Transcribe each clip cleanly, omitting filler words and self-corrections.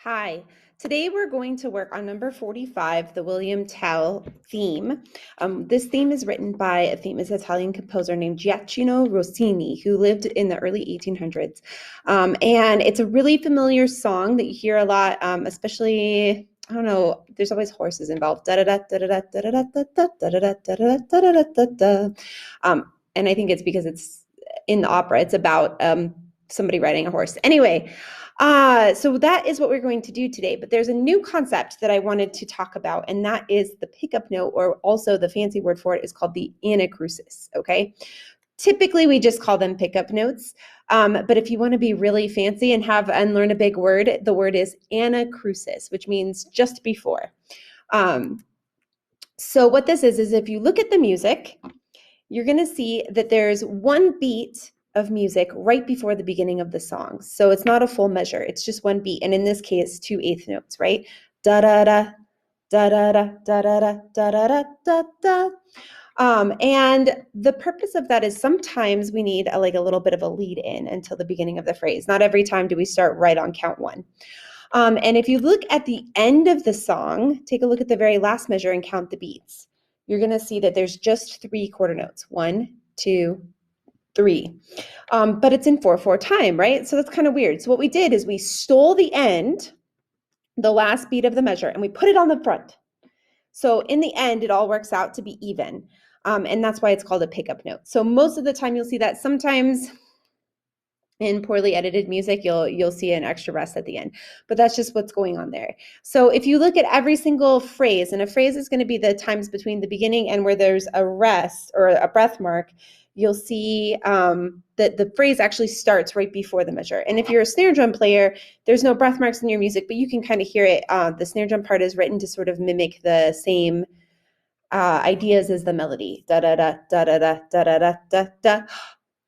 Hi, today we're going to work on number 45, the William Tell theme. This theme is written by a famous Italian composer named Gioacchino Rossini, who lived in the early 1800s. And it's a really familiar song that you hear a lot, especially, I don't know, there's always horses involved. And I think it's because it's in the opera. It's about somebody riding a horse. Anyway, so that is what we're going to do today, but there's a new concept that I wanted to talk about, and that is the pickup note, or also the fancy word for it is called the anacrusis, okay? Typically, we just call them pickup notes, but if you want to be really fancy and learn a big word, the word is anacrusis, which means just before. So what this is if you look at the music, you're going to see that there's one beat of music right before the beginning of the song. So it's not a full measure, it's just one beat. And in this case, 2/8 notes, right? Da da da, da da da, da da da, da da da da. And the purpose of that is sometimes we need a little bit of a lead in until the beginning of the phrase. Not every time do we start right on count one. And if you look at the end of the song, take a look at the very last measure and count the beats. You're going to see that there's just 3 quarter notes. 1, 2, 3. But it's in 4/4 time, right? So that's kind of weird. So what we did is we stole the end, the last beat of the measure, and we put it on the front. So in the end, it all works out to be even. And that's why it's called a pickup note. So most of the time you'll see that. Sometimes in poorly edited music, you'll see an extra rest at the end, but that's just what's going on there. So if you look at every single phrase, and a phrase is going to be the times between the beginning and where there's a rest or a breath mark, you'll see that the phrase actually starts right before the measure. And if you're a snare drum player, there's no breath marks in your music, but you can kind of hear it. The snare drum part is written to sort of mimic the same ideas as the melody. Da da da da da da da da da da.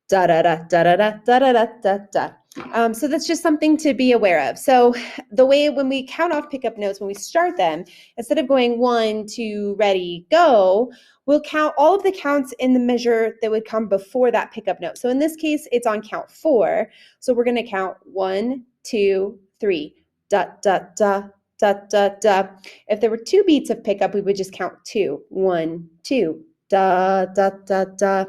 Da da da da da da da da da da. So that's just something to be aware of. So the way when we count off pickup notes, when we start them, instead of going 1, 2, ready, go, we'll count all of the counts in the measure that would come before that pickup note. So in this case, it's on count 4. So we're going to count 1, 2, 3, da da da da da da. If there were 2 beats of pickup, we would just count 2, 1, 2, da da da da.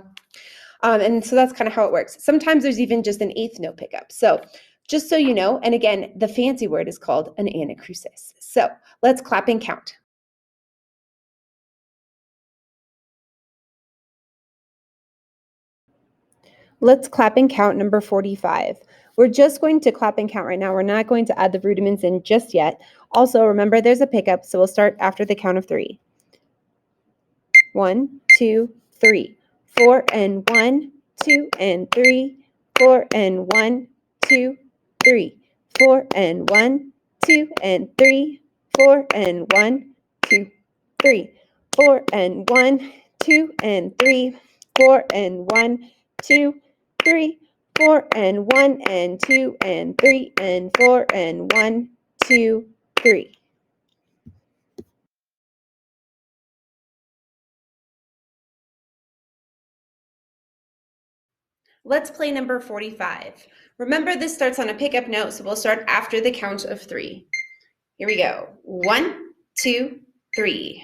And so that's kind of how it works. Sometimes there's even just an 8th note pickup. So just so you know, and again, the fancy word is called an anacrusis. So let's clap and count. Let's clap and count number 45. We're just going to clap and count right now. We're not going to add the rudiments in just yet. Also, remember there's a pickup, so we'll start after the count of 3. 1, 2, 3. 4 and 1, 2 and 3. 4 and 1, 2, 3. 4 and 1, 2 and 3. 4 and 1, 2, 3. 4 and 1, 2 and 3. 4 and 1, 2, 3. 4 and 1 and 2 and 3 and 4 and 1, 2, 3. Let's play number 45. Remember, this starts on a pickup note, so we'll start after the count of 3. Here we go. 1, 2, 3.